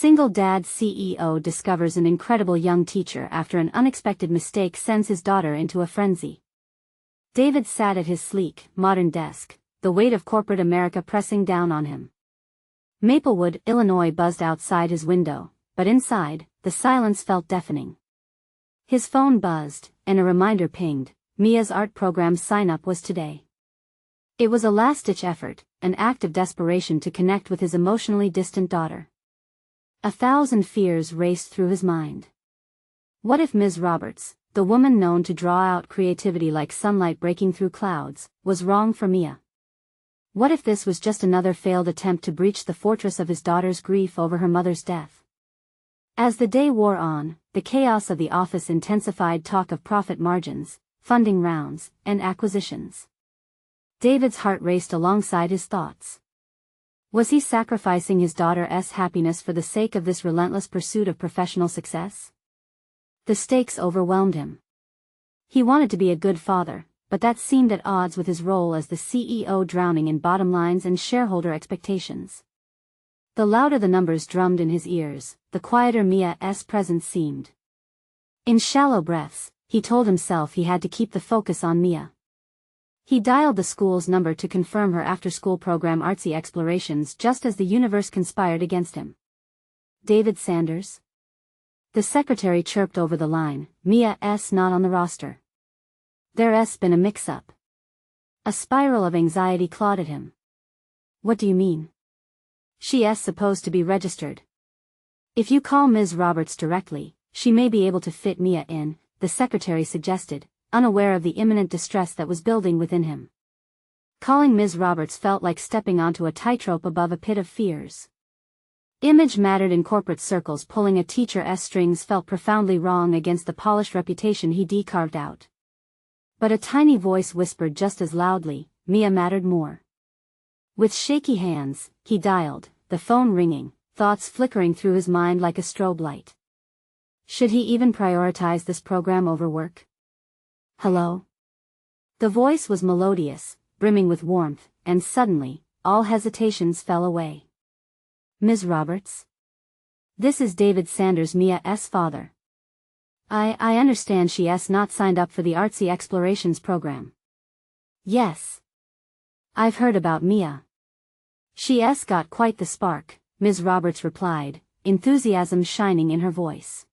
Single dad CEO discovers an incredible young teacher after an unexpected mistake sends his daughter into a frenzy. David sat at his sleek, modern desk, the weight of corporate America pressing down on him. Maplewood, Illinois buzzed outside his window, but inside, the silence felt deafening. His phone buzzed, and a reminder pinged. Mia's art program sign-up was today. It was a last-ditch effort, an act of desperation to connect with his emotionally distant daughter. 1,000 fears raced through his mind. What if Ms. Roberts, the woman known to draw out creativity like sunlight breaking through clouds, was wrong for Mia? What if this was just another failed attempt to breach the fortress of his daughter's grief over her mother's death? As the day wore on, the chaos of the office intensified talk of profit margins, funding rounds, and acquisitions. David's heart raced alongside his thoughts. Was he sacrificing his daughter's happiness for the sake of this relentless pursuit of professional success? The stakes overwhelmed him. He wanted to be a good father, but that seemed at odds with his role as the CEO, drowning in bottom lines and shareholder expectations. The louder the numbers drummed in his ears, the quieter Mia's presence seemed. In shallow breaths, he told himself he had to keep the focus on Mia. He dialed the school's number to confirm her after-school program artsy explorations just as the universe conspired against him. David Sanders? The secretary chirped over the line. Mia's not on the roster. There's been a mix-up. A spiral of anxiety clawed at him. What do you mean? She's supposed to be registered. If you call Ms. Roberts directly, she may be able to fit Mia in, the secretary suggested, unaware of the imminent distress that was building within him. Calling Ms. Roberts felt like stepping onto a tightrope above a pit of fears. Image mattered in corporate circles. Pulling a teacher's strings felt profoundly wrong against the polished reputation he'd carved out. But a tiny voice whispered just as loudly, Mia mattered more. With shaky hands, he dialed, the phone ringing, thoughts flickering through his mind like a strobe light. Should he even prioritize this program over work? Hello? The voice was melodious, brimming with warmth, and suddenly, all hesitations fell away. Ms. Roberts? This is David Sanders, Mia's father. I understand she's not signed up for the artsy explorations program. Yes. I've heard about Mia. She's got quite the spark, Ms. Roberts replied, enthusiasm shining in her voice.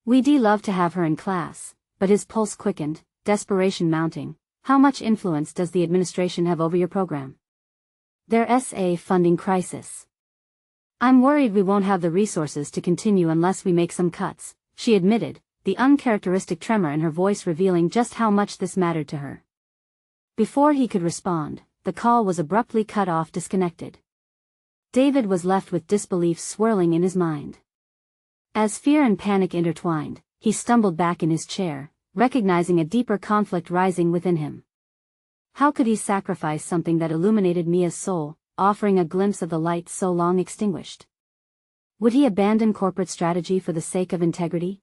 We'd love to have her in class. But his pulse quickened, desperation mounting. How much influence does the administration have over your program? There's a funding crisis. I'm worried we won't have the resources to continue unless we make some cuts, she admitted, the uncharacteristic tremor in her voice revealing just how much this mattered to her. Before he could respond, the call was abruptly cut off, disconnected. David was left with disbelief swirling in his mind. As fear and panic intertwined, he stumbled back in his chair, recognizing a deeper conflict rising within him. How could he sacrifice something that illuminated Mia's soul, offering a glimpse of the light so long extinguished? Would he abandon corporate strategy for the sake of integrity?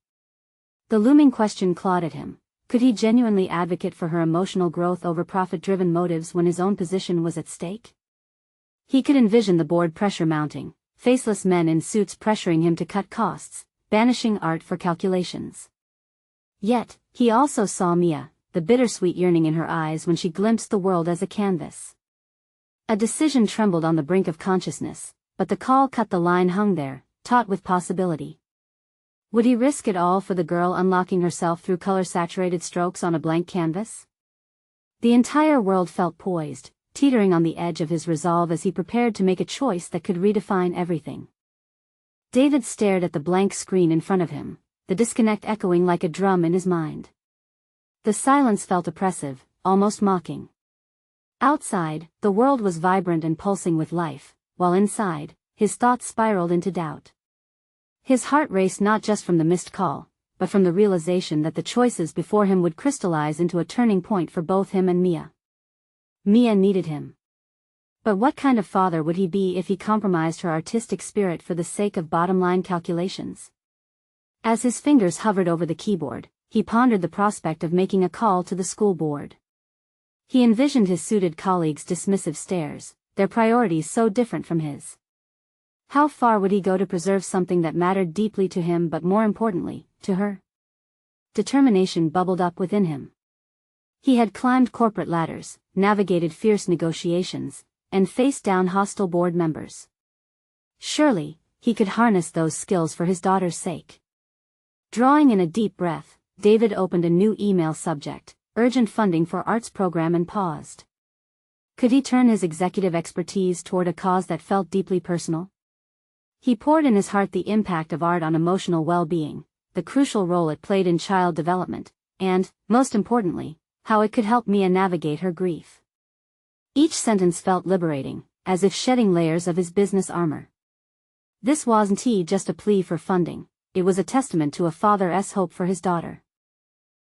The looming question clawed at him. Could he genuinely advocate for her emotional growth over profit-driven motives when his own position was at stake? He could envision the board pressure mounting, faceless men in suits pressuring him to cut costs, banishing art for calculations. Yet, he also saw Mia, the bittersweet yearning in her eyes when she glimpsed the world as a canvas. A decision trembled on the brink of consciousness, but the call cut the line hung there, taut with possibility. Would he risk it all for the girl unlocking herself through color-saturated strokes on a blank canvas? The entire world felt poised, teetering on the edge of his resolve as he prepared to make a choice that could redefine everything. David stared at the blank screen in front of him, the disconnect echoing like a drum in his mind. The silence felt oppressive, almost mocking. Outside, the world was vibrant and pulsing with life, while inside, his thoughts spiraled into doubt. His heart raced not just from the missed call, but from the realization that the choices before him would crystallize into a turning point for both him and Mia. Mia needed him. But what kind of father would he be if he compromised her artistic spirit for the sake of bottom-line calculations? As his fingers hovered over the keyboard, he pondered the prospect of making a call to the school board. He envisioned his suited colleagues' dismissive stares, their priorities so different from his. How far would he go to preserve something that mattered deeply to him but more importantly, to her? Determination bubbled up within him. He had climbed corporate ladders, navigated fierce negotiations, and faced down hostile board members. Surely, he could harness those skills for his daughter's sake. Drawing in a deep breath, David opened a new email subject, urgent funding for arts program, and paused. Could he turn his executive expertise toward a cause that felt deeply personal? He poured in his heart the impact of art on emotional well-being, the crucial role it played in child development, and, most importantly, how it could help Mia navigate her grief. Each sentence felt liberating, as if shedding layers of his business armor. This wasn't just a plea for funding, it was a testament to a father's hope for his daughter.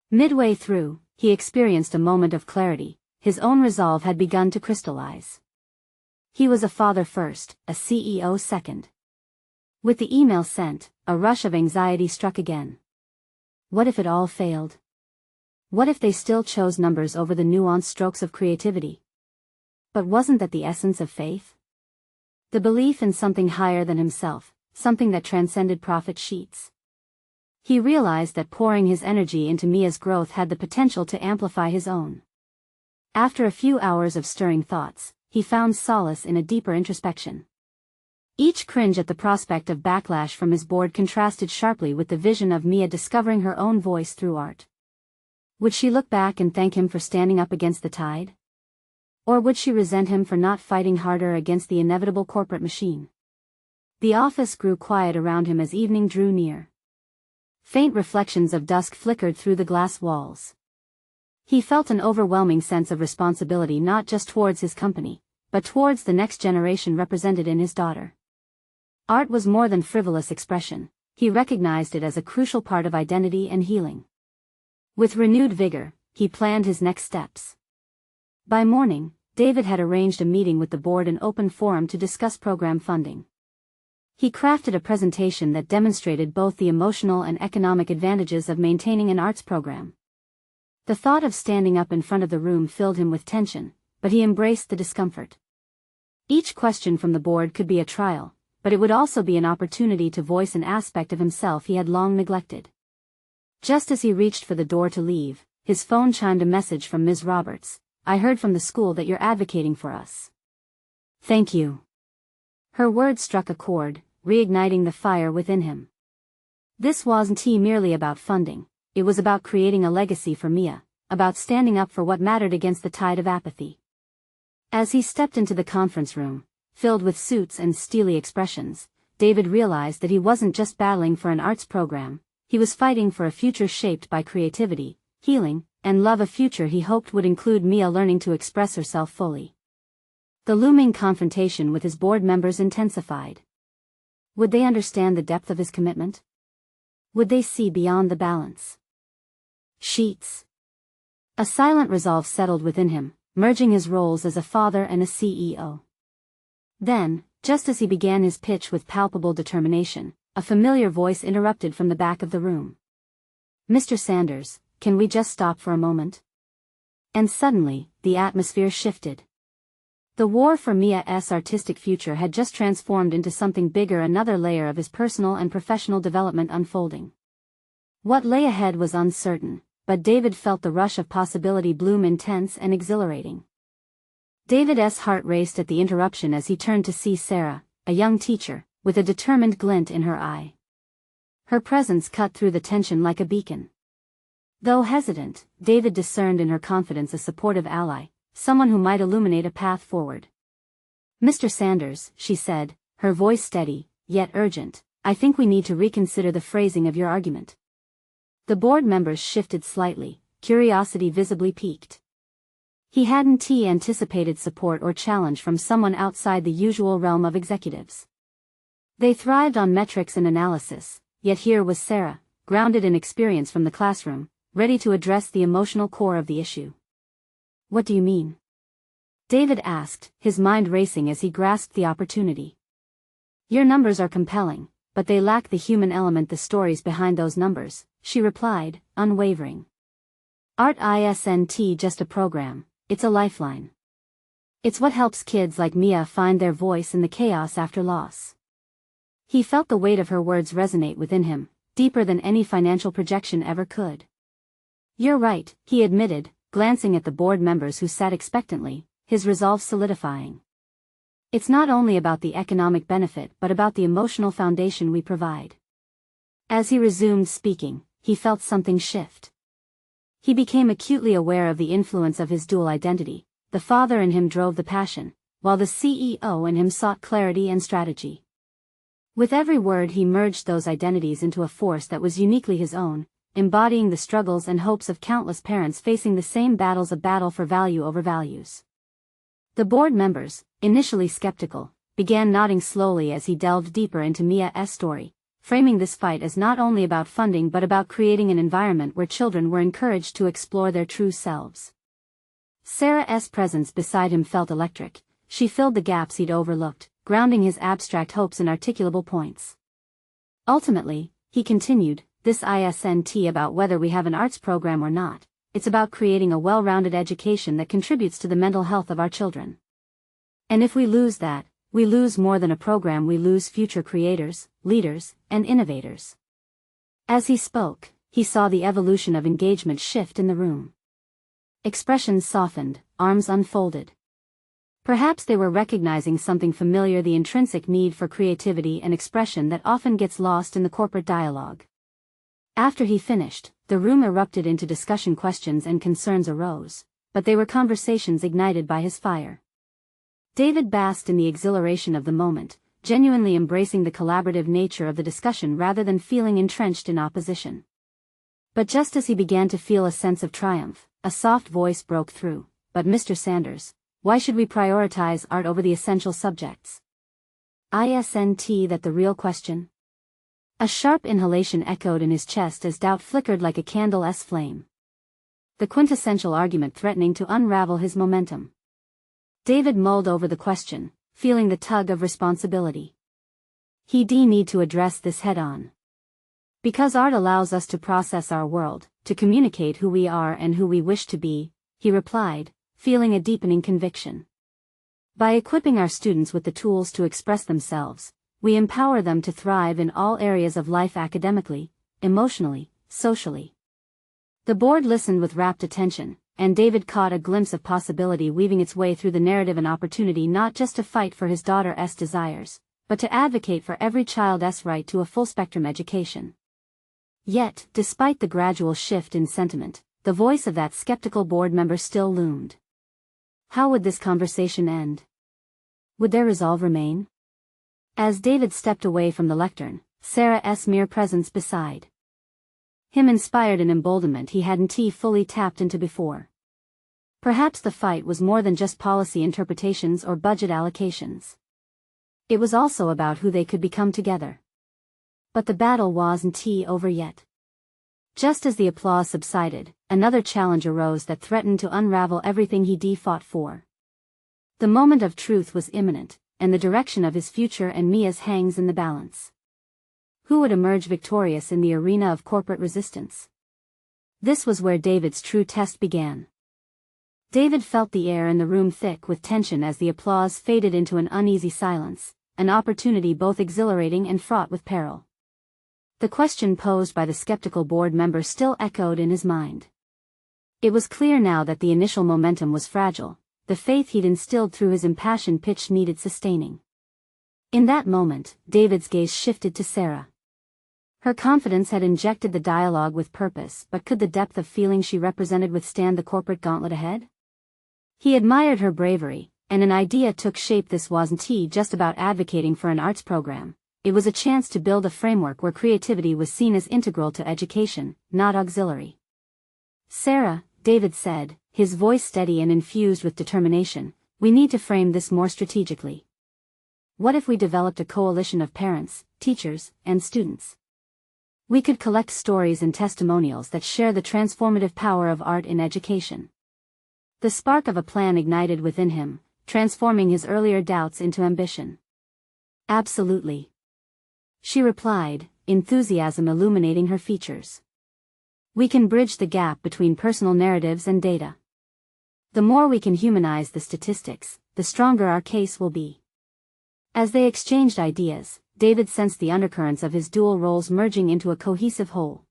Midway through, he experienced a moment of clarity. His own resolve had begun to crystallize. He was a father first, a CEO second. With the email sent, a rush of anxiety struck again. What if it all failed? What if they still chose numbers over the nuanced strokes of creativity? But wasn't that the essence of faith? The belief in something higher than himself, something that transcended profit sheets. He realized that pouring his energy into Mia's growth had the potential to amplify his own. After a few hours of stirring thoughts, he found solace in a deeper introspection. Each cringe at the prospect of backlash from his board contrasted sharply with the vision of Mia discovering her own voice through art. Would she look back and thank him for standing up against the tide? Or would she resent him for not fighting harder against the inevitable corporate machine? The office grew quiet around him as evening drew near. Faint reflections of dusk flickered through the glass walls. He felt an overwhelming sense of responsibility not just towards his company, but towards the next generation represented in his daughter. Art was more than frivolous expression, he recognized it as a crucial part of identity and healing. With renewed vigor, he planned his next steps. By morning, David had arranged a meeting with the board in open forum to discuss program funding. He crafted a presentation that demonstrated both the emotional and economic advantages of maintaining an arts program. The thought of standing up in front of the room filled him with tension, but he embraced the discomfort. Each question from the board could be a trial, but it would also be an opportunity to voice an aspect of himself he had long neglected. Just as he reached for the door to leave, his phone chimed a message from Ms. Roberts. I heard from the school that you're advocating for us. Thank you. Her words struck a chord, reigniting the fire within him. This wasn't merely about funding, it was about creating a legacy for Mia, about standing up for what mattered against the tide of apathy. As he stepped into the conference room, filled with suits and steely expressions, David realized that he wasn't just battling for an arts program, he was fighting for a future shaped by creativity, healing, and love, a future he hoped would include Mia learning to express herself fully. The looming confrontation with his board members intensified. Would they understand the depth of his commitment? Would they see beyond the balance sheets? A silent resolve settled within him, merging his roles as a father and a CEO. Then, just as he began his pitch with palpable determination, a familiar voice interrupted from the back of the room. Mr. Sanders, can we just stop for a moment? And suddenly, the atmosphere shifted. The war for Mia's artistic future had just transformed into something bigger, another layer of his personal and professional development unfolding. What lay ahead was uncertain, but David felt the rush of possibility bloom intense and exhilarating. David's heart raced at the interruption as he turned to see Sarah, a young teacher, with a determined glint in her eye. Her presence cut through the tension like a beacon. Though hesitant, David discerned in her confidence a supportive ally, someone who might illuminate a path forward. Mr. Sanders, she said, her voice steady, yet urgent, I think we need to reconsider the phrasing of your argument. The board members shifted slightly, curiosity visibly piqued. He hadn't anticipated support or challenge from someone outside the usual realm of executives. They thrived on metrics and analysis, yet here was Sarah, grounded in experience from the classroom, ready to address the emotional core of the issue. What do you mean? David asked, his mind racing as he grasped the opportunity. Your numbers are compelling, but they lack the human element, the stories behind those numbers, she replied, unwavering. Art isn't just a program, it's a lifeline. It's what helps kids like Mia find their voice in the chaos after loss. He felt the weight of her words resonate within him, deeper than any financial projection ever could. "You're right," he admitted, glancing at the board members who sat expectantly, his resolve solidifying. "It's not only about the economic benefit but about the emotional foundation we provide." As he resumed speaking, he felt something shift. He became acutely aware of the influence of his dual identity. The father in him drove the passion, while the CEO in him sought clarity and strategy. With every word he merged those identities into a force that was uniquely his own, embodying the struggles and hopes of countless parents facing the same battles, a battle for value over values. The board members, initially skeptical, began nodding slowly as he delved deeper into Mia's story, framing this fight as not only about funding but about creating an environment where children were encouraged to explore their true selves. Sarah's presence beside him felt electric. She filled the gaps he'd overlooked, grounding his abstract hopes in articulable points. "Ultimately," he continued, "this isn't about whether we have an arts program or not. It's about creating a well-rounded education that contributes to the mental health of our children. And if we lose that, we lose more than a program, we lose future creators, leaders, and innovators." As he spoke, he saw the evolution of engagement shift in the room. Expressions softened, arms unfolded. Perhaps they were recognizing something familiar, the intrinsic need for creativity and expression that often gets lost in the corporate dialogue. After he finished, the room erupted into discussion. Questions and concerns arose, but they were conversations ignited by his fire. David basked in the exhilaration of the moment, genuinely embracing the collaborative nature of the discussion rather than feeling entrenched in opposition. But just as he began to feel a sense of triumph, a soft voice broke through. "But Mr. Sanders, why should we prioritize art over the essential subjects? Isn't that the real question?" A sharp inhalation echoed in his chest as doubt flickered like a candle's flame. The quintessential argument threatening to unravel his momentum. David mulled over the question, feeling the tug of responsibility. He need to address this head-on. Because art allows us to process our world, to communicate who we are and who we wish to be, he replied, feeling a deepening conviction. By equipping our students with the tools to express themselves, we empower them to thrive in all areas of life, academically, emotionally, socially. The board listened with rapt attention, and David caught a glimpse of possibility weaving its way through the narrative, an opportunity not just to fight for his daughter's desires, but to advocate for every child's right to a full-spectrum education. Yet, despite the gradual shift in sentiment, the voice of that skeptical board member still loomed. How would this conversation end? Would their resolve remain? As David stepped away from the lectern, Sarah's mere presence beside him inspired an emboldenment he hadn't fully tapped into before. Perhaps the fight was more than just policy interpretations or budget allocations. It was also about who they could become together. But the battle wasn't over yet. Just as the applause subsided, another challenge arose that threatened to unravel everything he fought for. The moment of truth was imminent, and the direction of his future and Mia's hangs in the balance. Who would emerge victorious in the arena of corporate resistance? This was where David's true test began. David felt the air in the room thick with tension as the applause faded into an uneasy silence, an opportunity both exhilarating and fraught with peril. The question posed by the skeptical board member still echoed in his mind. It was clear now that the initial momentum was fragile. The faith he'd instilled through his impassioned pitch needed sustaining. In that moment, David's gaze shifted to Sarah. Her confidence had injected the dialogue with purpose, but could the depth of feeling she represented withstand the corporate gauntlet ahead? He admired her bravery, and an idea took shape. This wasn't just about advocating for an arts program. It was a chance to build a framework where creativity was seen as integral to education, not auxiliary. "Sarah," David said, his voice steady and infused with determination, "we need to frame this more strategically. What if we developed a coalition of parents, teachers, and students? We could collect stories and testimonials that share the transformative power of art in education." The spark of a plan ignited within him, transforming his earlier doubts into ambition. "Absolutely," she replied, enthusiasm illuminating her features. "We can bridge the gap between personal narratives and data. The more we can humanize the statistics, the stronger our case will be." As they exchanged ideas, David sensed the undercurrents of his dual roles merging into a cohesive whole.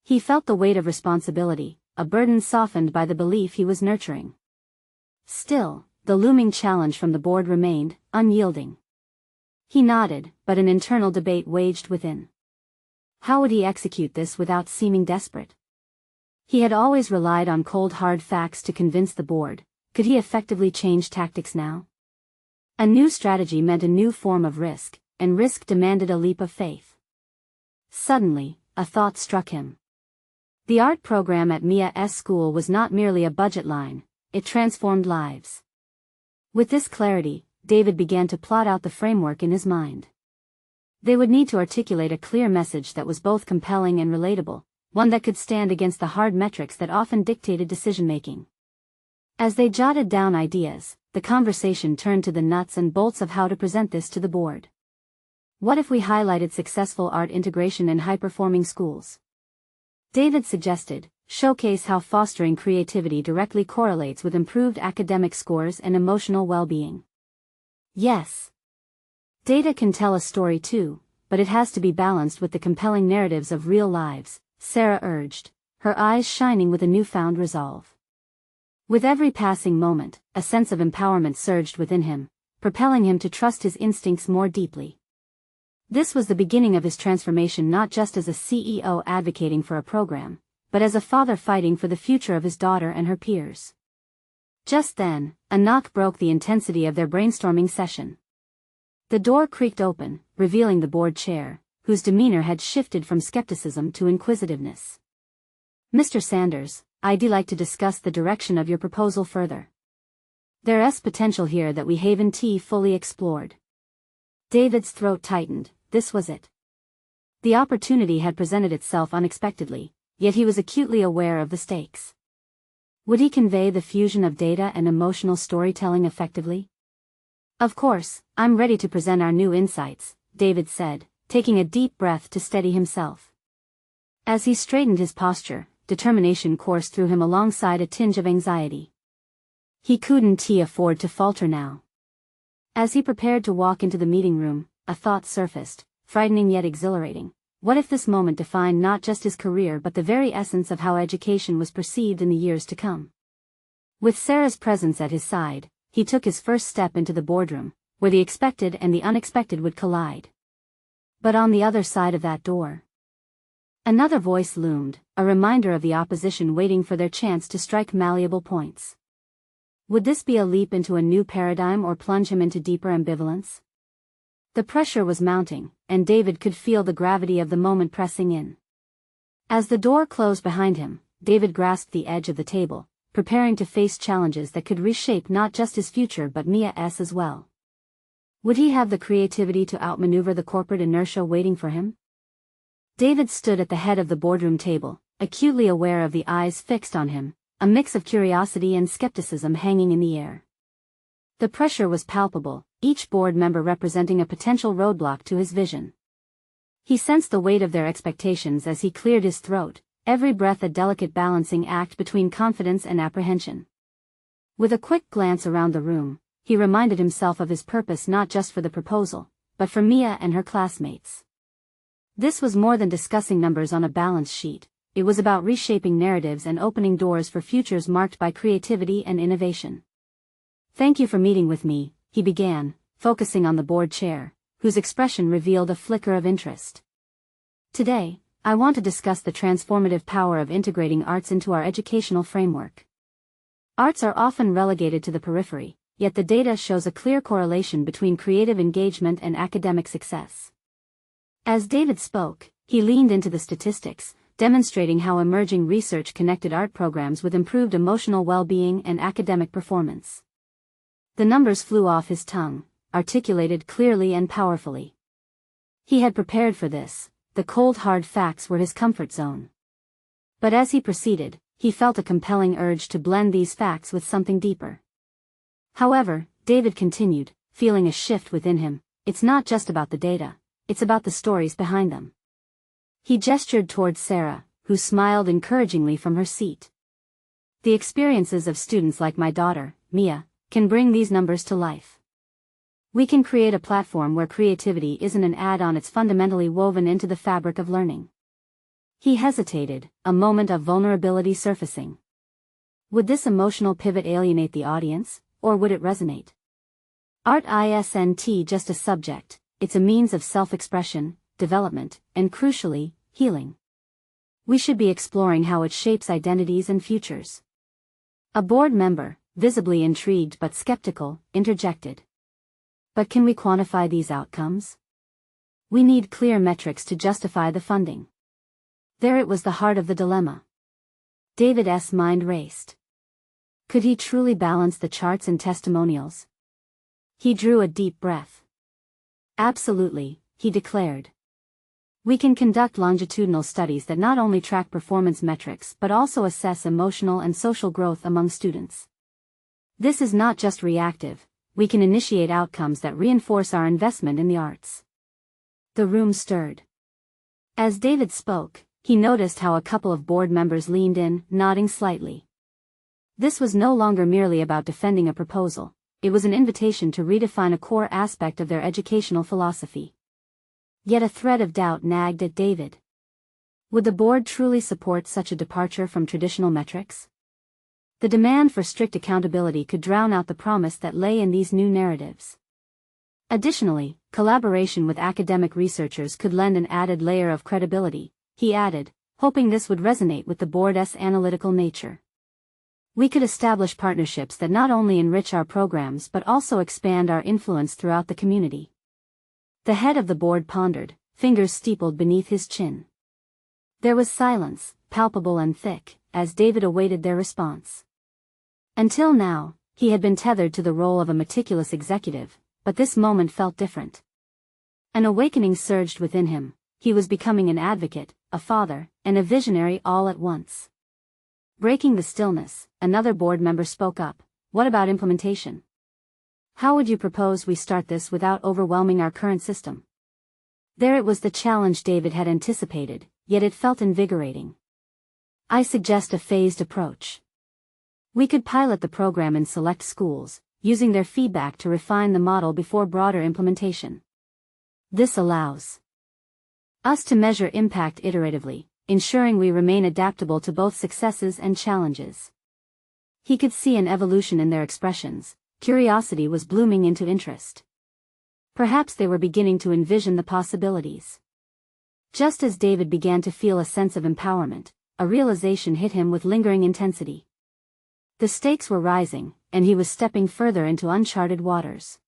He felt the weight of responsibility, a burden softened by the belief he was nurturing. Still, the looming challenge from the board remained, unyielding. He nodded, but an internal debate waged within. How would he execute this without seeming desperate? He had always relied on cold hard facts to convince the board. Could he effectively change tactics now? A new strategy meant a new form of risk, and risk demanded a leap of faith. Suddenly, a thought struck him. The art program at Mia's school was not merely a budget line, it transformed lives. With this clarity, David began to plot out the framework in his mind. They would need to articulate a clear message that was both compelling and relatable, one that could stand against the hard metrics that often dictated decision-making. As they jotted down ideas, the conversation turned to the nuts and bolts of how to present this to the board. What if we highlighted successful art integration in high-performing schools? David suggested, showcase how fostering creativity directly correlates with improved academic scores and emotional well-being. Yes. Data can tell a story too, but it has to be balanced with the compelling narratives of real lives, Sarah urged, her eyes shining with a newfound resolve. With every passing moment, a sense of empowerment surged within him, propelling him to trust his instincts more deeply. This was the beginning of his transformation, not just as a CEO advocating for a program, but as a father fighting for the future of his daughter and her peers. Just then, a knock broke the intensity of their brainstorming session. The door creaked open, revealing the board chair, whose demeanor had shifted from skepticism to inquisitiveness. "Mr. Sanders, I'd like to discuss the direction of your proposal further. There's potential here that we haven't fully explored." David's throat tightened. This was it. The opportunity had presented itself unexpectedly, yet he was acutely aware of the stakes. Would he convey the fusion of data and emotional storytelling effectively? "Of course, I'm ready to present our new insights," David said, taking a deep breath to steady himself. As he straightened his posture, determination coursed through him alongside a tinge of anxiety. He couldn't afford to falter now. As he prepared to walk into the meeting room, a thought surfaced, frightening yet exhilarating. What if this moment defined not just his career but the very essence of how education was perceived in the years to come? With Sarah's presence at his side, he took his first step into the boardroom, where the expected and the unexpected would collide. But on the other side of that door, another voice loomed, a reminder of the opposition waiting for their chance to strike malleable points. Would this be a leap into a new paradigm or plunge him into deeper ambivalence? The pressure was mounting, and David could feel the gravity of the moment pressing in. As the door closed behind him, David grasped the edge of the table, preparing to face challenges that could reshape not just his future but Mia's as well. Would he have the creativity to outmaneuver the corporate inertia waiting for him? David stood at the head of the boardroom table, acutely aware of the eyes fixed on him, a mix of curiosity and skepticism hanging in the air. The pressure was palpable, each board member representing a potential roadblock to his vision. He sensed the weight of their expectations as he cleared his throat, every breath a delicate balancing act between confidence and apprehension. With a quick glance around the room, he reminded himself of his purpose not just for the proposal, but for Mia and her classmates. This was more than discussing numbers on a balance sheet, it was about reshaping narratives and opening doors for futures marked by creativity and innovation. "Thank you for meeting with me," he began, focusing on the board chair, whose expression revealed a flicker of interest. "Today, I want to discuss the transformative power of integrating arts into our educational framework. Arts are often relegated to the periphery, yet the data shows a clear correlation between creative engagement and academic success." As David spoke, he leaned into the statistics, demonstrating how emerging research connected art programs with improved emotional well-being and academic performance. The numbers flew off his tongue, articulated clearly and powerfully. He had prepared for this, the cold hard facts were his comfort zone. But as he proceeded, he felt a compelling urge to blend these facts with something deeper. However, David continued, feeling a shift within him, it's not just about the data, it's about the stories behind them. He gestured towards Sarah, who smiled encouragingly from her seat. "The experiences of students like my daughter, Mia, can bring these numbers to life." We can create a platform where creativity isn't an add-on, it's fundamentally woven into the fabric of learning. He hesitated, a moment of vulnerability surfacing. Would this emotional pivot alienate the audience, or would it resonate? Art isn't just a subject, it's a means of self-expression, development, and crucially, healing. We should be exploring how it shapes identities and futures. A board member, visibly intrigued but skeptical, interjected. But can we quantify these outcomes? We need clear metrics to justify the funding. There it was, the heart of the dilemma. David's mind raced. Could he truly balance the charts and testimonials? He drew a deep breath. Absolutely, he declared. We can conduct longitudinal studies that not only track performance metrics but also assess emotional and social growth among students. This is not just reactive, we can initiate outcomes that reinforce our investment in the arts. The room stirred. As David spoke, he noticed how a couple of board members leaned in, nodding slightly. This was no longer merely about defending a proposal, it was an invitation to redefine a core aspect of their educational philosophy. Yet a thread of doubt nagged at David. Would the board truly support such a departure from traditional metrics? The demand for strict accountability could drown out the promise that lay in these new narratives. Additionally, collaboration with academic researchers could lend an added layer of credibility, he added, hoping this would resonate with the board's analytical nature. We could establish partnerships that not only enrich our programs but also expand our influence throughout the community. The head of the board pondered, fingers steepled beneath his chin. There was silence, palpable and thick, as David awaited their response. Until now, he had been tethered to the role of a meticulous executive, but this moment felt different. An awakening surged within him. He was becoming an advocate, a father, and a visionary all at once. Breaking the stillness, another board member spoke up. What about implementation? How would you propose we start this without overwhelming our current system? There it was, the challenge David had anticipated, yet it felt invigorating. I suggest a phased approach. We could pilot the program in select schools, using their feedback to refine the model before broader implementation. This allows us to measure impact iteratively, ensuring we remain adaptable to both successes and challenges. He could see an evolution in their expressions. Curiosity was blooming into interest. Perhaps they were beginning to envision the possibilities. Just as David began to feel a sense of empowerment, a realization hit him with lingering intensity. The stakes were rising, and he was stepping further into uncharted waters.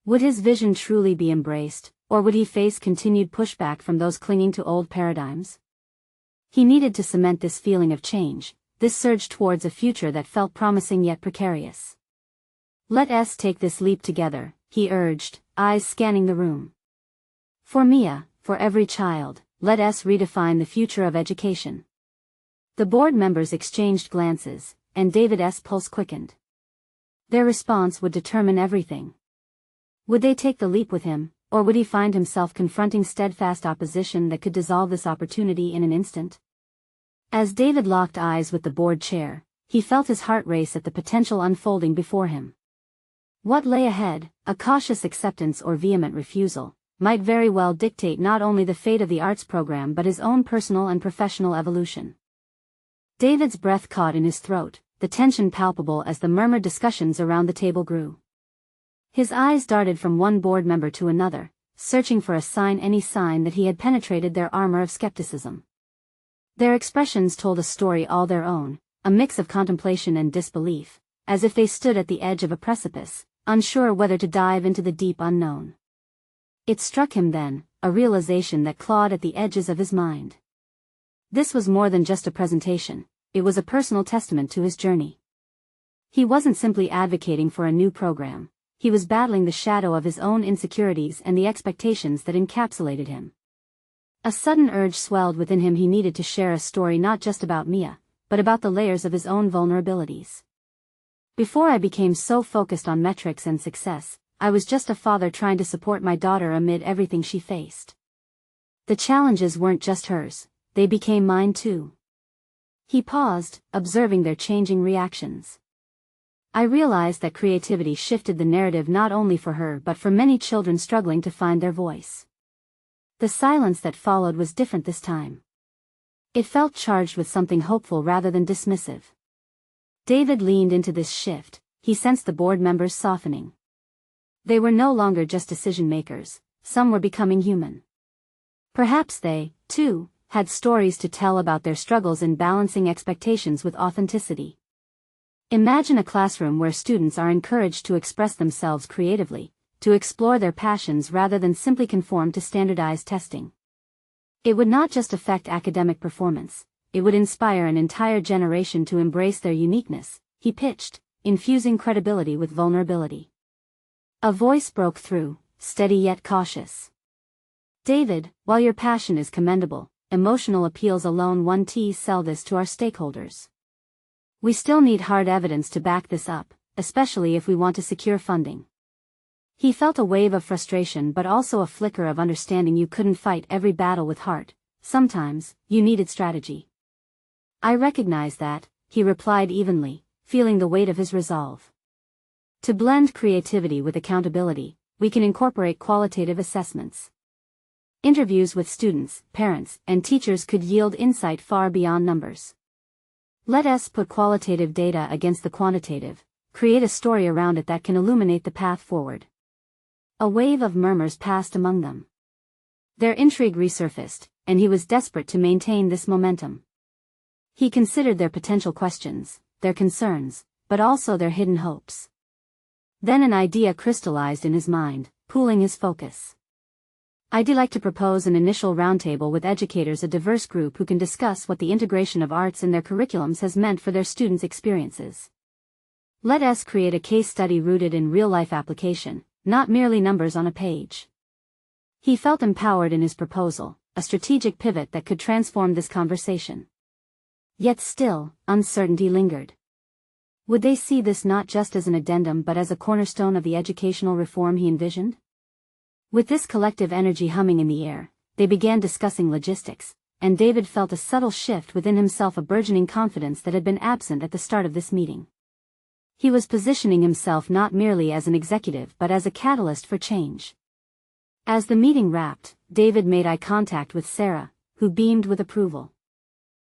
Would his vision truly be embraced, or would he face continued pushback from those clinging to old paradigms? He needed to cement this feeling of change, this surge towards a future that felt promising yet precarious. Let us take this leap together, he urged, eyes scanning the room. For Mia, for every child, let us redefine the future of education. The board members exchanged glances, and David's pulse quickened. Their response would determine everything. Would they take the leap with him, or would he find himself confronting steadfast opposition that could dissolve this opportunity in an instant? As David locked eyes with the board chair, he felt his heart race at the potential unfolding before him. What lay ahead, a cautious acceptance or vehement refusal, might very well dictate not only the fate of the arts program but his own personal and professional evolution. David's breath caught in his throat, the tension palpable as the murmured discussions around the table grew. His eyes darted from one board member to another, searching for any sign that he had penetrated their armor of skepticism. Their expressions told a story all their own, a mix of contemplation and disbelief, as if they stood at the edge of a precipice, unsure whether to dive into the deep unknown. It struck him then, a realization that clawed at the edges of his mind. This was more than just a presentation, it was a personal testament to his journey. He wasn't simply advocating for a new program, he was battling the shadow of his own insecurities and the expectations that encapsulated him. A sudden urge swelled within him. He needed to share a story not just about Mia, but about the layers of his own vulnerabilities. Before I became so focused on metrics and success, I was just a father trying to support my daughter amid everything she faced. The challenges weren't just hers, they became mine too. He paused, observing their changing reactions. I realized that creativity shifted the narrative not only for her but for many children struggling to find their voice. The silence that followed was different this time. It felt charged with something hopeful rather than dismissive. David leaned into this shift. He sensed the board members softening. They were no longer just decision-makers, some were becoming human. Perhaps they, too, had stories to tell about their struggles in balancing expectations with authenticity. Imagine a classroom where students are encouraged to express themselves creatively, to explore their passions rather than simply conform to standardized testing. It would not just affect academic performance, it would inspire an entire generation to embrace their uniqueness, he pitched, infusing credibility with vulnerability. A voice broke through, steady yet cautious. David, while your passion is commendable, emotional appeals alone won't sell this to our stakeholders. We still need hard evidence to back this up, especially if we want to secure funding. He felt a wave of frustration but also a flicker of understanding. You couldn't fight every battle with heart, sometimes, you needed strategy. I recognize that, he replied evenly, feeling the weight of his resolve. To blend creativity with accountability, we can incorporate qualitative assessments. Interviews with students, parents, and teachers could yield insight far beyond numbers. Let us put qualitative data against the quantitative, create a story around it that can illuminate the path forward. A wave of murmurs passed among them. Their intrigue resurfaced, and he was desperate to maintain this momentum. He considered their potential questions, their concerns, but also their hidden hopes. Then an idea crystallized in his mind, pooling his focus. I'd like to propose an initial roundtable with educators, a diverse group who can discuss what the integration of arts in their curriculums has meant for their students' experiences. Let us create a case study rooted in real-life application, not merely numbers on a page. He felt empowered in his proposal, a strategic pivot that could transform this conversation. Yet still, uncertainty lingered. Would they see this not just as an addendum but as a cornerstone of the educational reform he envisioned? With this collective energy humming in the air, they began discussing logistics, and David felt a subtle shift within himself, a burgeoning confidence that had been absent at the start of this meeting. He was positioning himself not merely as an executive but as a catalyst for change. As the meeting wrapped, David made eye contact with Sarah, who beamed with approval.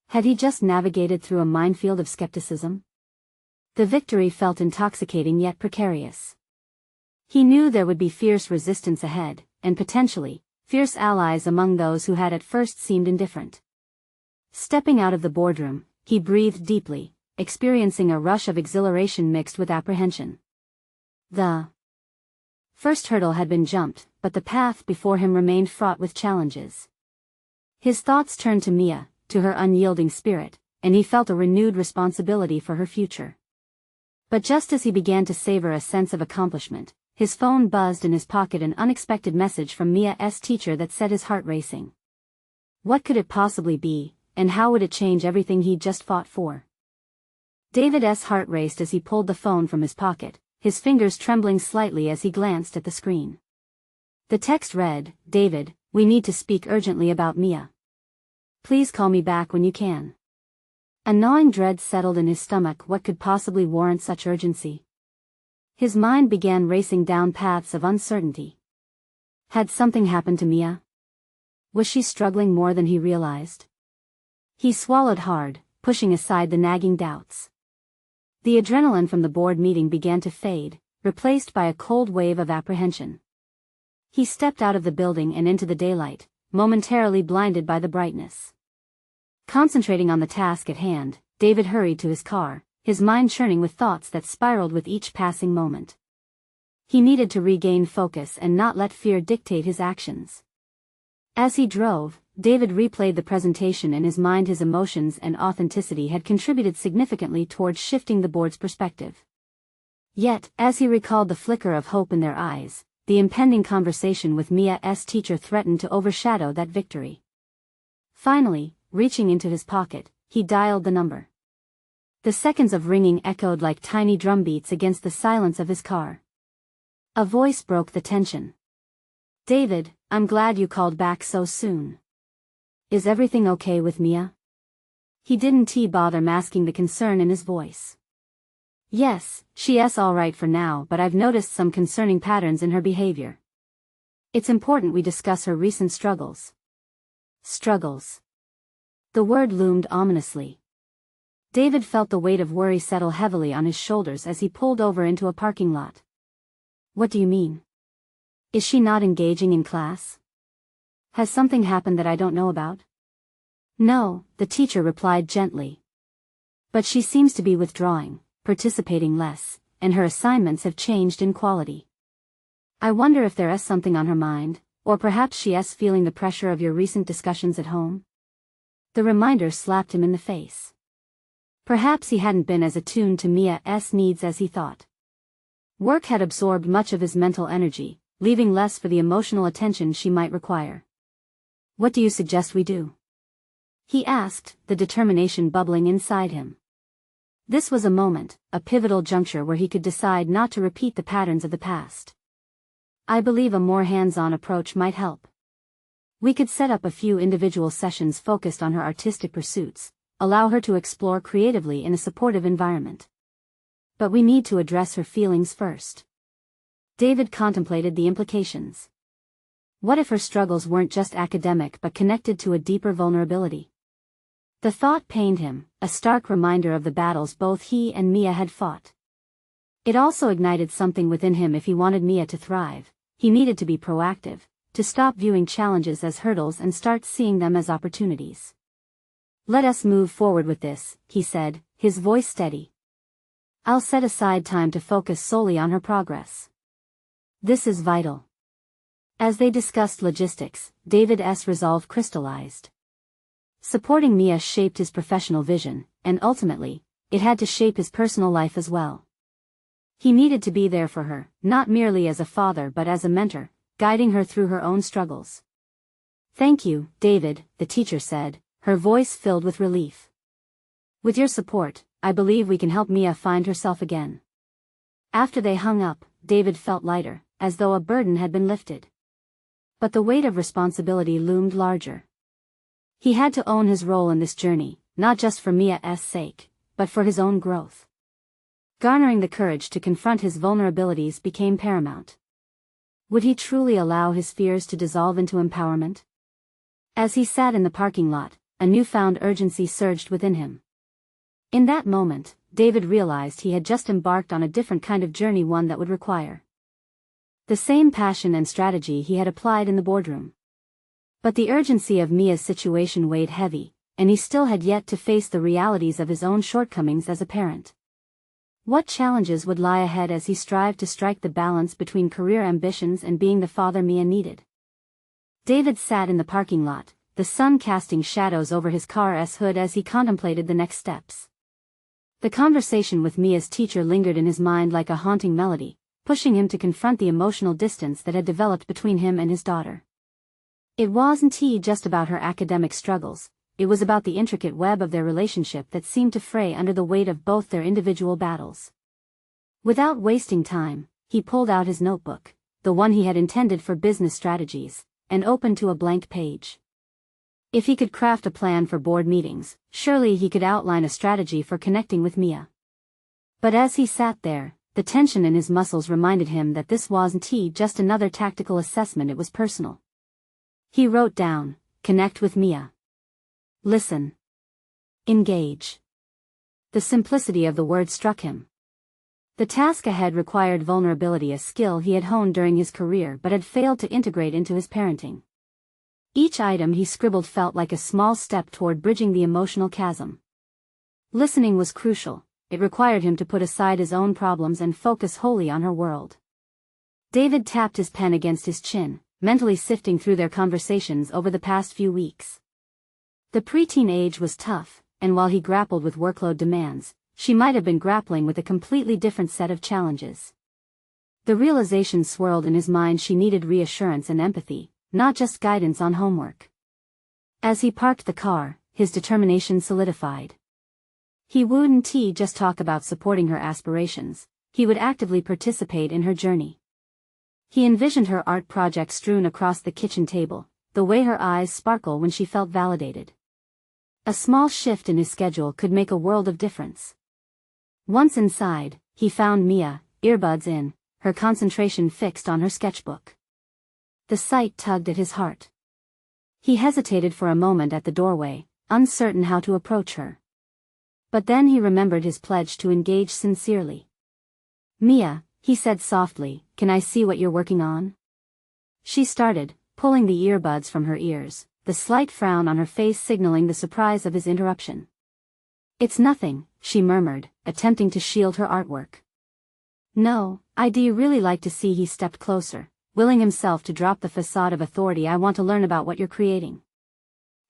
Had he just navigated through a minefield of skepticism? The victory felt intoxicating yet precarious. He knew there would be fierce resistance ahead, and potentially, fierce allies among those who had at first seemed indifferent. Stepping out of the boardroom, he breathed deeply, experiencing a rush of exhilaration mixed with apprehension. The first hurdle had been jumped, but the path before him remained fraught with challenges. His thoughts turned to Mia, to her unyielding spirit, and he felt a renewed responsibility for her future. But just as he began to savor a sense of accomplishment, his phone buzzed in his pocket, an unexpected message from Mia's teacher that set his heart racing. What could it possibly be, and how would it change everything he'd just fought for? David's heart raced as he pulled the phone from his pocket, his fingers trembling slightly as he glanced at the screen. The text read, "David, we need to speak urgently about Mia. Please call me back when you can." A gnawing dread settled in his stomach. What could possibly warrant such urgency? His mind began racing down paths of uncertainty. Had something happened to Mia? Was she struggling more than he realized? He swallowed hard, pushing aside the nagging doubts. The adrenaline from the board meeting began to fade, replaced by a cold wave of apprehension. He stepped out of the building and into the daylight, momentarily blinded by the brightness. Concentrating on the task at hand, David hurried to his car, his mind churning with thoughts that spiraled with each passing moment. He needed to regain focus and not let fear dictate his actions. As he drove, David replayed the presentation in his mind. His emotions and authenticity had contributed significantly towards shifting the board's perspective. Yet, as he recalled the flicker of hope in their eyes, the impending conversation with Mia's teacher threatened to overshadow that victory. Finally, reaching into his pocket, he dialed the number. The seconds of ringing echoed like tiny drumbeats against the silence of his car. A voice broke the tension. "David, I'm glad you called back so soon. Is everything okay with Mia?" He didn't bother masking the concern in his voice. Yes, she's all right for now, but I've noticed some concerning patterns in her behavior. It's important we discuss her recent struggles. Struggles. The word loomed ominously. David felt the weight of worry settle heavily on his shoulders as he pulled over into a parking lot. What do you mean? Is she not engaging in class? Has something happened that I don't know about? No, the teacher replied gently. But she seems to be withdrawing, participating less, and her assignments have changed in quality. I wonder if there is something on her mind, or perhaps she is feeling the pressure of your recent discussions at home. The reminder slapped him in the face. Perhaps he hadn't been as attuned to Mia's needs as he thought. Work had absorbed much of his mental energy, leaving less for the emotional attention she might require. What do you suggest we do? He asked, the determination bubbling inside him. This was a moment, a pivotal juncture where he could decide not to repeat the patterns of the past. I believe a more hands-on approach might help. We could set up a few individual sessions focused on her artistic pursuits, allow her to explore creatively in a supportive environment. But we need to address her feelings first. David contemplated the implications. What if her struggles weren't just academic but connected to a deeper vulnerability? The thought pained him, a stark reminder of the battles both he and Mia had fought. It also ignited something within him. If he wanted Mia to thrive, he needed to be proactive, to stop viewing challenges as hurdles and start seeing them as opportunities. Let us move forward with this, he said, his voice steady. I'll set aside time to focus solely on her progress. This is vital. As they discussed logistics, David's resolve crystallized. Supporting Mia shaped his professional vision, and ultimately, it had to shape his personal life as well. He needed to be there for her, not merely as a father but as a mentor, guiding her through her own struggles. Thank you, David, the teacher said, her voice filled with relief. With your support, I believe we can help Mia find herself again. After they hung up, David felt lighter, as though a burden had been lifted. But the weight of responsibility loomed larger. He had to own his role in this journey, not just for Mia's sake, but for his own growth. Garnering the courage to confront his vulnerabilities became paramount. Would he truly allow his fears to dissolve into empowerment? As he sat in the parking lot, a newfound urgency surged within him. In that moment, David realized he had just embarked on a different kind of journey, one that would require the same passion and strategy he had applied in the boardroom. But the urgency of Mia's situation weighed heavy, and he still had yet to face the realities of his own shortcomings as a parent. What challenges would lie ahead as he strived to strike the balance between career ambitions and being the father Mia needed? David sat in the parking lot, the sun casting shadows over his car's hood as he contemplated the next steps. The conversation with Mia's teacher lingered in his mind like a haunting melody, pushing him to confront the emotional distance that had developed between him and his daughter. It wasn't just about her academic struggles, it was about the intricate web of their relationship that seemed to fray under the weight of both their individual battles. Without wasting time, he pulled out his notebook, the one he had intended for business strategies, and opened to a blank page. If he could craft a plan for board meetings, surely he could outline a strategy for connecting with Mia. But as he sat there, the tension in his muscles reminded him that this wasn't just another tactical assessment, it was personal. He wrote down, connect with Mia. Listen. Engage. The simplicity of the word struck him. The task ahead required vulnerability, a skill he had honed during his career but had failed to integrate into his parenting. Each item he scribbled felt like a small step toward bridging the emotional chasm. Listening was crucial, it required him to put aside his own problems and focus wholly on her world. David tapped his pen against his chin, mentally sifting through their conversations over the past few weeks. The preteen age was tough, and while he grappled with workload demands, she might have been grappling with a completely different set of challenges. The realization swirled in his mind: she needed reassurance and empathy, not just guidance on homework. As he parked the car, his determination solidified. He wouldn't just talk about supporting her aspirations, he would actively participate in her journey. He envisioned her art project strewn across the kitchen table, the way her eyes sparkle when she felt validated. A small shift in his schedule could make a world of difference. Once inside, he found Mia, earbuds in, her concentration fixed on her sketchbook. The sight tugged at his heart. He hesitated for a moment at the doorway, uncertain how to approach her. But then he remembered his pledge to engage sincerely. "Mia," he said softly, "can I see what you're working on?" She started, pulling the earbuds from her ears, the slight frown on her face signaling the surprise of his interruption. "It's nothing," she murmured, attempting to shield her artwork. "No, do you really like to see?" He stepped closer, willing himself to drop the facade of authority. "I want to learn about what you're creating."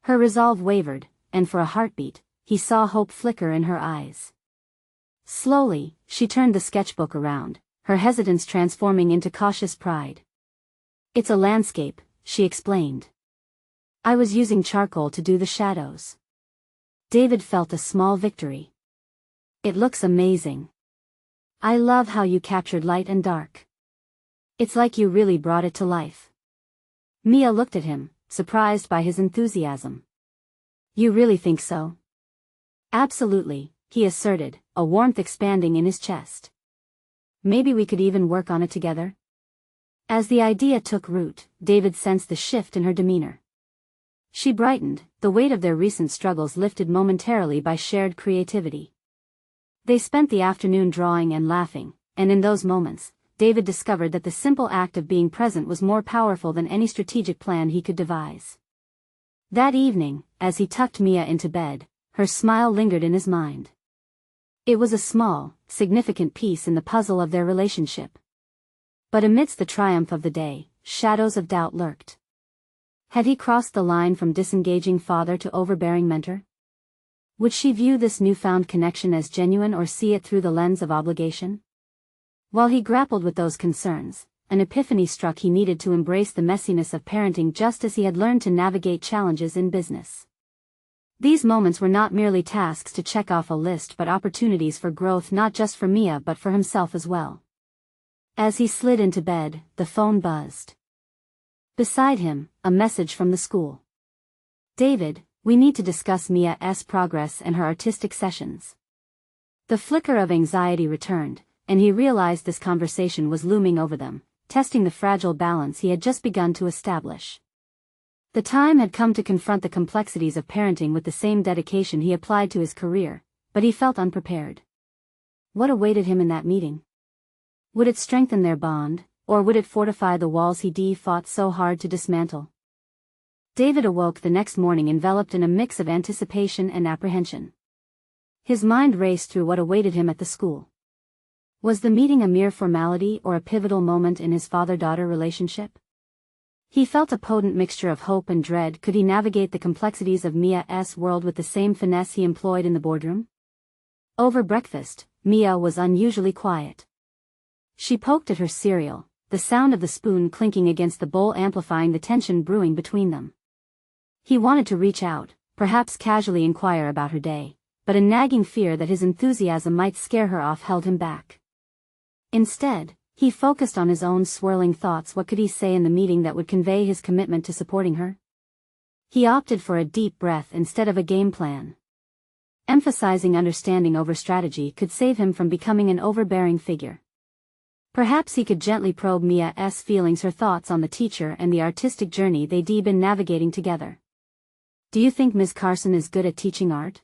Her resolve wavered, and for a heartbeat, he saw hope flicker in her eyes. Slowly, she turned the sketchbook around, her hesitance transforming into cautious pride. "It's a landscape," she explained. "I was using charcoal to do the shadows." David felt a small victory. "It looks amazing. I love how you captured light and dark. It's like you really brought it to life." Mia looked at him, surprised by his enthusiasm. "You really think so?" "Absolutely," he asserted, a warmth expanding in his chest. "Maybe we could even work on it together?" As the idea took root, David sensed the shift in her demeanor. She brightened, the weight of their recent struggles lifted momentarily by shared creativity. They spent the afternoon drawing and laughing, and in those moments, David discovered that the simple act of being present was more powerful than any strategic plan he could devise. That evening, as he tucked Mia into bed, her smile lingered in his mind. It was a small, significant piece in the puzzle of their relationship. But amidst the triumph of the day, shadows of doubt lurked. Had he crossed the line from disengaging father to overbearing mentor? Would she view this newfound connection as genuine or see it through the lens of obligation? While he grappled with those concerns, an epiphany struck: he needed to embrace the messiness of parenting just as he had learned to navigate challenges in business. These moments were not merely tasks to check off a list but opportunities for growth, not just for Mia but for himself as well. As he slid into bed, the phone buzzed. Beside him, a message from the school. "David, we need to discuss Mia's progress and her artistic sessions." The flicker of anxiety returned, and he realized this conversation was looming over them, testing the fragile balance he had just begun to establish. The time had come to confront the complexities of parenting with the same dedication he applied to his career, but he felt unprepared. What awaited him in that meeting? Would it strengthen their bond, or would it fortify the walls he fought so hard to dismantle? David awoke the next morning enveloped in a mix of anticipation and apprehension. His mind raced through what awaited him at the school. Was the meeting a mere formality or a pivotal moment in his father-daughter relationship? He felt a potent mixture of hope and dread. Could he navigate the complexities of Mia's world with the same finesse he employed in the boardroom? Over breakfast, Mia was unusually quiet. She poked at her cereal, the sound of the spoon clinking against the bowl amplifying the tension brewing between them. He wanted to reach out, perhaps casually inquire about her day, but a nagging fear that his enthusiasm might scare her off held him back. Instead, he focused on his own swirling thoughts. What could he say in the meeting that would convey his commitment to supporting her? He opted for a deep breath instead of a game plan. Emphasizing understanding over strategy could save him from becoming an overbearing figure. Perhaps he could gently probe Mia's feelings, her thoughts on the teacher and the artistic journey they'd been navigating together. "Do you think Ms. Carson is good at teaching art?"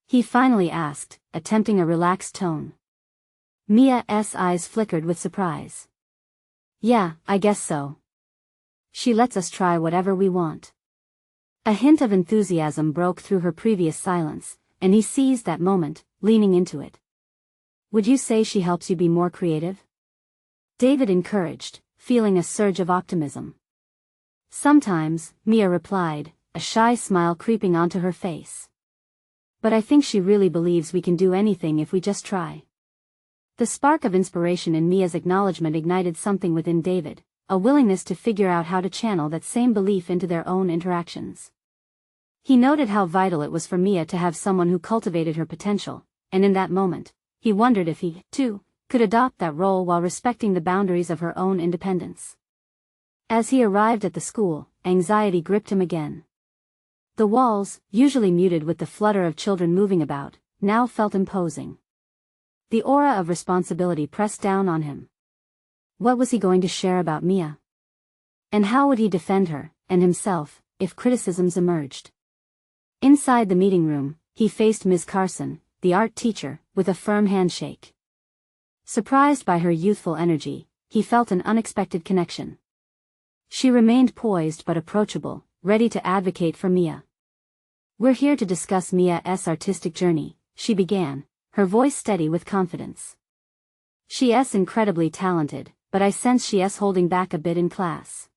he finally asked, attempting a relaxed tone. Mia's eyes flickered with surprise. "Yeah, I guess so. She lets us try whatever we want." A hint of enthusiasm broke through her previous silence, and he seized that moment, leaning into it. "Would you say she helps you be more creative?" David encouraged, feeling a surge of optimism. "Sometimes," Mia replied, a shy smile creeping onto her face. "But I think she really believes we can do anything if we just try." The spark of inspiration in Mia's acknowledgement ignited something within David, a willingness to figure out how to channel that same belief into their own interactions. He noted how vital it was for Mia to have someone who cultivated her potential, and in that moment, he wondered if he, too, could adopt that role while respecting the boundaries of her own independence. As he arrived at the school, anxiety gripped him again. The walls, usually muted with the flutter of children moving about, now felt imposing. The aura of responsibility pressed down on him. What was he going to share about Mia? And how would he defend her, and himself, if criticisms emerged? Inside the meeting room, he faced Ms. Carson, the art teacher, with a firm handshake. Surprised by her youthful energy, he felt an unexpected connection. She remained poised but approachable, ready to advocate for Mia. "We're here to discuss Mia's artistic journey," she began, her voice steady with confidence. "She's incredibly talented, but I sense she's holding back a bit in class."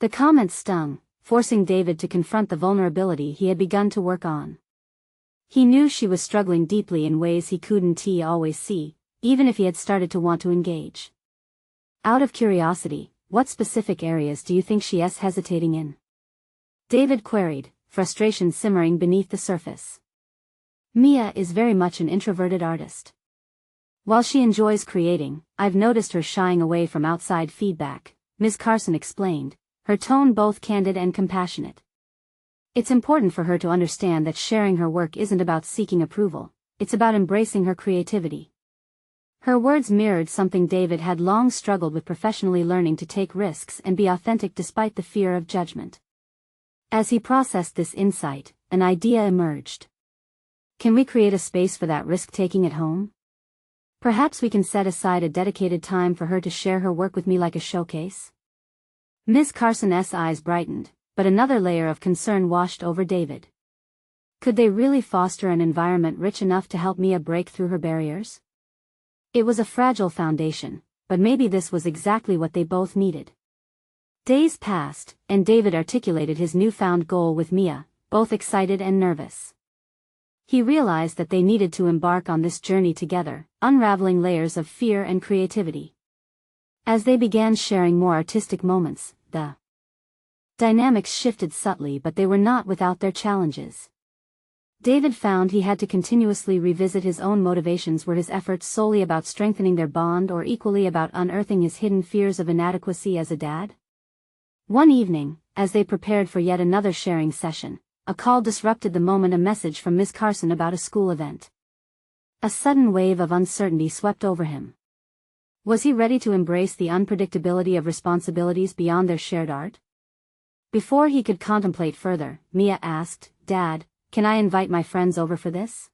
The comment stung, forcing David to confront the vulnerability he had begun to work on. He knew she was struggling deeply in ways he couldn't always see, even if he had started to want to engage. "Out of curiosity, what specific areas do you think she's hesitating in?" David queried, frustration simmering beneath the surface. "Mia is very much an introverted artist. While she enjoys creating, I've noticed her shying away from outside feedback," Ms. Carson explained, her tone both candid and compassionate. "It's important for her to understand that sharing her work isn't about seeking approval, it's about embracing her creativity." Her words mirrored something David had long struggled with professionally, learning to take risks and be authentic despite the fear of judgment. As he processed this insight, an idea emerged. "Can we create a space for that risk-taking at home? Perhaps we can set aside a dedicated time for her to share her work with me, like a showcase?" Ms. Carson's eyes brightened, but another layer of concern washed over David. Could they really foster an environment rich enough to help Mia break through her barriers? It was a fragile foundation, but maybe this was exactly what they both needed. Days passed, and David articulated his newfound goal with Mia, both excited and nervous. He realized that they needed to embark on this journey together, unraveling layers of fear and creativity. As they began sharing more artistic moments, the dynamics shifted subtly, but they were not without their challenges. David found he had to continuously revisit his own motivations. Were his efforts solely about strengthening their bond, or equally about unearthing his hidden fears of inadequacy as a dad? One evening, as they prepared for yet another sharing session, a call disrupted the moment, a message from Miss Carson about a school event. A sudden wave of uncertainty swept over him. Was he ready to embrace the unpredictability of responsibilities beyond their shared art? Before he could contemplate further, Mia asked, "Dad, can I invite my friends over for this?"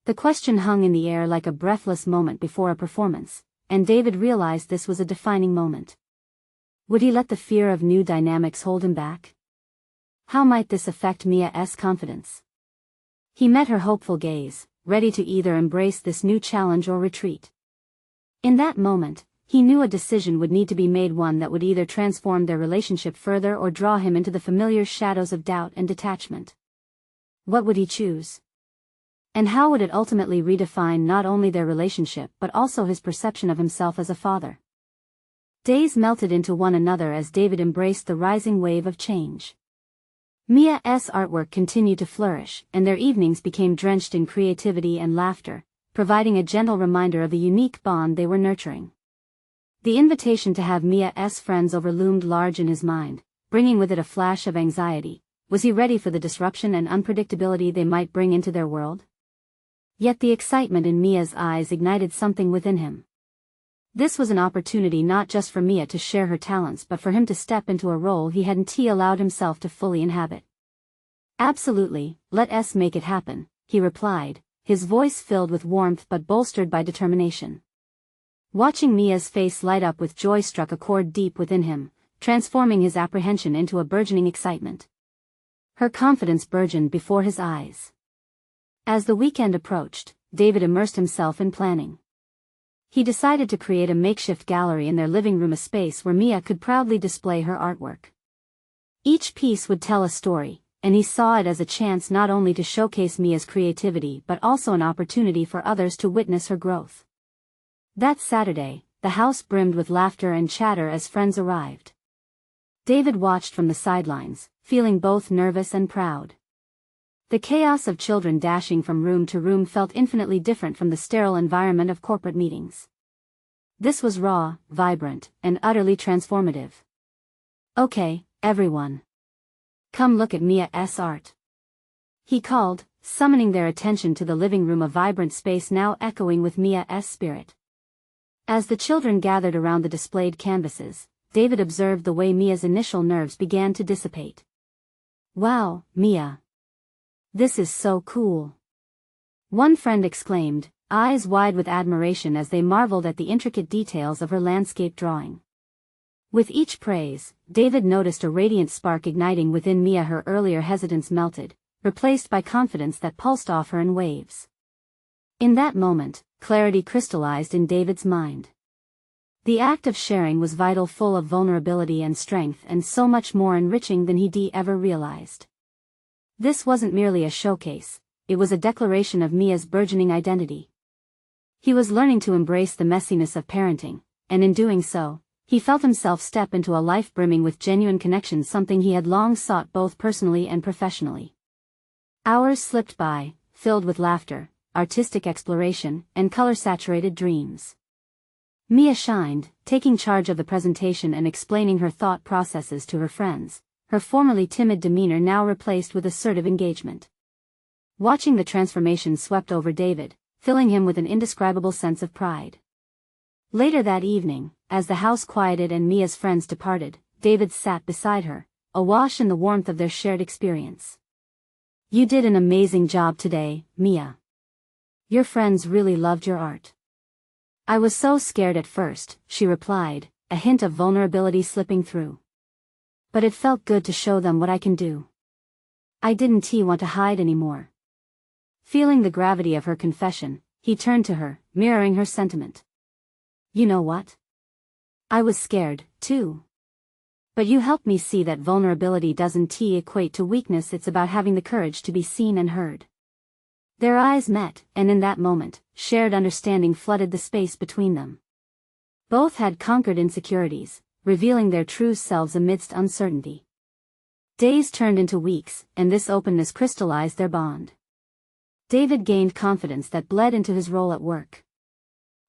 The question hung in the air like a breathless moment before a performance, and David realized this was a defining moment. Would he let the fear of new dynamics hold him back? How might this affect Mia's confidence? He met her hopeful gaze, ready to either embrace this new challenge or retreat. In that moment, he knew a decision would need to be made, one that would either transform their relationship further or draw him into the familiar shadows of doubt and detachment. What would he choose? And how would it ultimately redefine not only their relationship but also his perception of himself as a father? Days melted into one another as David embraced the rising wave of change. Mia's artwork continued to flourish, and their evenings became drenched in creativity and laughter, providing a gentle reminder of the unique bond they were nurturing. The invitation to have Mia's friends over loomed large in his mind, bringing with it a flash of anxiety. Was he ready for the disruption and unpredictability they might bring into their world? Yet the excitement in Mia's eyes ignited something within him. This was an opportunity not just for Mia to share her talents but for him to step into a role he hadn't allowed himself to fully inhabit. "Absolutely, let us make it happen," he replied, his voice filled with warmth but bolstered by determination. Watching Mia's face light up with joy struck a chord deep within him, transforming his apprehension into a burgeoning excitement. Her confidence burgeoned before his eyes. As the weekend approached, David immersed himself in planning. He decided to create a makeshift gallery in their living room, a space where Mia could proudly display her artwork. Each piece would tell a story, and he saw it as a chance not only to showcase Mia's creativity but also an opportunity for others to witness her growth. That Saturday, the house brimmed with laughter and chatter as friends arrived. David watched from the sidelines, feeling both nervous and proud. The chaos of children dashing from room to room felt infinitely different from the sterile environment of corporate meetings. This was raw, vibrant, and utterly transformative. "Okay, everyone. Come look at Mia's art," he called, summoning their attention to the living room, a vibrant space now echoing with Mia's spirit. As the children gathered around the displayed canvases, David observed the way Mia's initial nerves began to dissipate. "Wow, Mia. This is so cool," one friend exclaimed, eyes wide with admiration as they marveled at the intricate details of her landscape drawing. With each praise, David noticed a radiant spark igniting within Mia. Her earlier hesitance melted, replaced by confidence that pulsed off her in waves. In that moment, clarity crystallized in David's mind. The act of sharing was vital, full of vulnerability and strength, and so much more enriching than he ever realized. This wasn't merely a showcase, it was a declaration of Mia's burgeoning identity. He was learning to embrace the messiness of parenting, and in doing so, he felt himself step into a life brimming with genuine connection, something he had long sought both personally and professionally. Hours slipped by, filled with laughter, artistic exploration, and color-saturated dreams. Mia shined, taking charge of the presentation and explaining her thought processes to her friends, her formerly timid demeanor now replaced with assertive engagement. Watching the transformation swept over David, filling him with an indescribable sense of pride. Later that evening, as the house quieted and Mia's friends departed, David sat beside her, awash in the warmth of their shared experience. "You did an amazing job today, Mia. Your friends really loved your art." "I was so scared at first," she replied, a hint of vulnerability slipping through. "But it felt good to show them what I can do. I didn't want to hide anymore." Feeling the gravity of her confession, he turned to her, mirroring her sentiment. "You know what? I was scared, too. But you helped me see that vulnerability doesn't equate to weakness, it's about having the courage to be seen and heard." Their eyes met, and in that moment, shared understanding flooded the space between them. Both had conquered insecurities, revealing their true selves amidst uncertainty. Days turned into weeks, and this openness crystallized their bond. David gained confidence that bled into his role at work.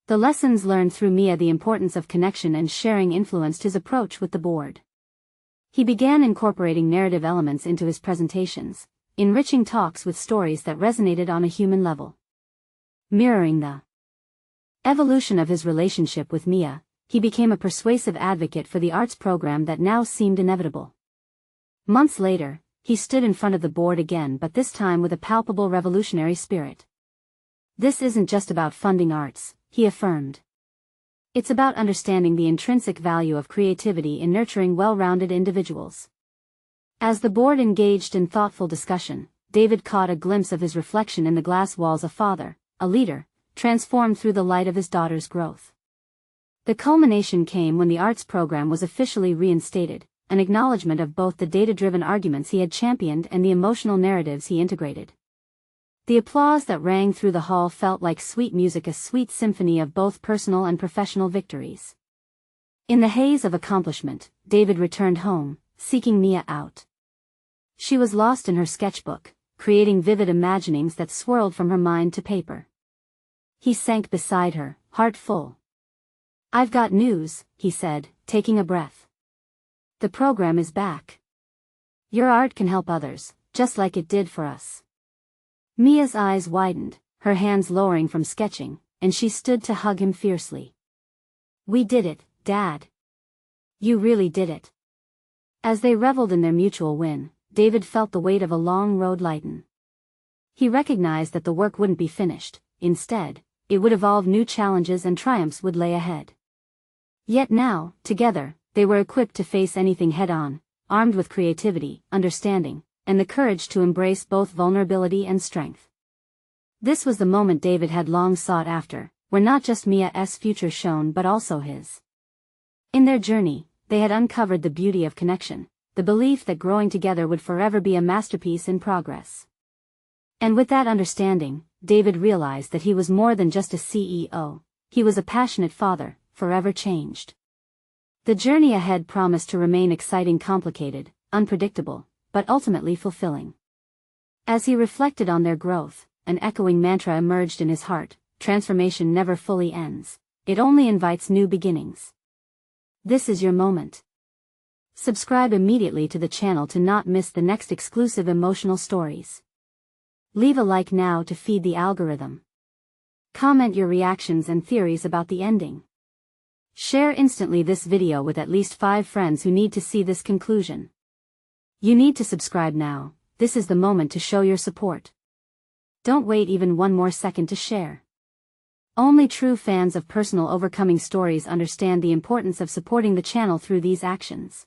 The lessons learned through Mia, the importance of connection and sharing, influenced his approach with the board. He began incorporating narrative elements into his presentations, enriching talks with stories that resonated on a human level. Mirroring the evolution of his relationship with Mia, he became a persuasive advocate for the arts program that now seemed inevitable. Months later, he stood in front of the board again, but this time with a palpable revolutionary spirit. "This isn't just about funding arts," he affirmed. "It's about understanding the intrinsic value of creativity in nurturing well-rounded individuals." As the board engaged in thoughtful discussion, David caught a glimpse of his reflection in the glass walls, a father, a leader, transformed through the light of his daughter's growth. The culmination came when the arts program was officially reinstated, an acknowledgement of both the data-driven arguments he had championed and the emotional narratives he integrated. The applause that rang through the hall felt like sweet music, a sweet symphony of both personal and professional victories. In the haze of accomplishment, David returned home, seeking Mia out. She was lost in her sketchbook, creating vivid imaginings that swirled from her mind to paper. He sank beside her, heart full. "I've got news," he said, taking a breath. "The program is back. Your art can help others, just like it did for us." Mia's eyes widened, her hands lowering from sketching, and she stood to hug him fiercely. "We did it, Dad. You really did it." As they reveled in their mutual win, David felt the weight of a long road lighten. He recognized that the work wouldn't be finished, instead, it would evolve, new challenges and triumphs would lay ahead. Yet now, together, they were equipped to face anything head-on, armed with creativity, understanding, and the courage to embrace both vulnerability and strength. This was the moment David had long sought after, where not just Mia's future shone but also his. In their journey, they had uncovered the beauty of connection, the belief that growing together would forever be a masterpiece in progress. And with that understanding, David realized that he was more than just a CEO, he was a passionate father, forever changed. The journey ahead promised to remain exciting, complicated, unpredictable, but ultimately fulfilling. As he reflected on their growth, an echoing mantra emerged in his heart: transformation never fully ends, it only invites new beginnings. This is your moment. Subscribe immediately to the channel to not miss the next exclusive emotional stories. Leave a like now to feed the algorithm. Comment your reactions and theories about the ending. Share instantly this video with at least 5 friends who need to see this conclusion. You need to subscribe now. This is the moment to show your support. Don't wait even one more second to share. Only true fans of personal overcoming stories understand the importance of supporting the channel through these actions.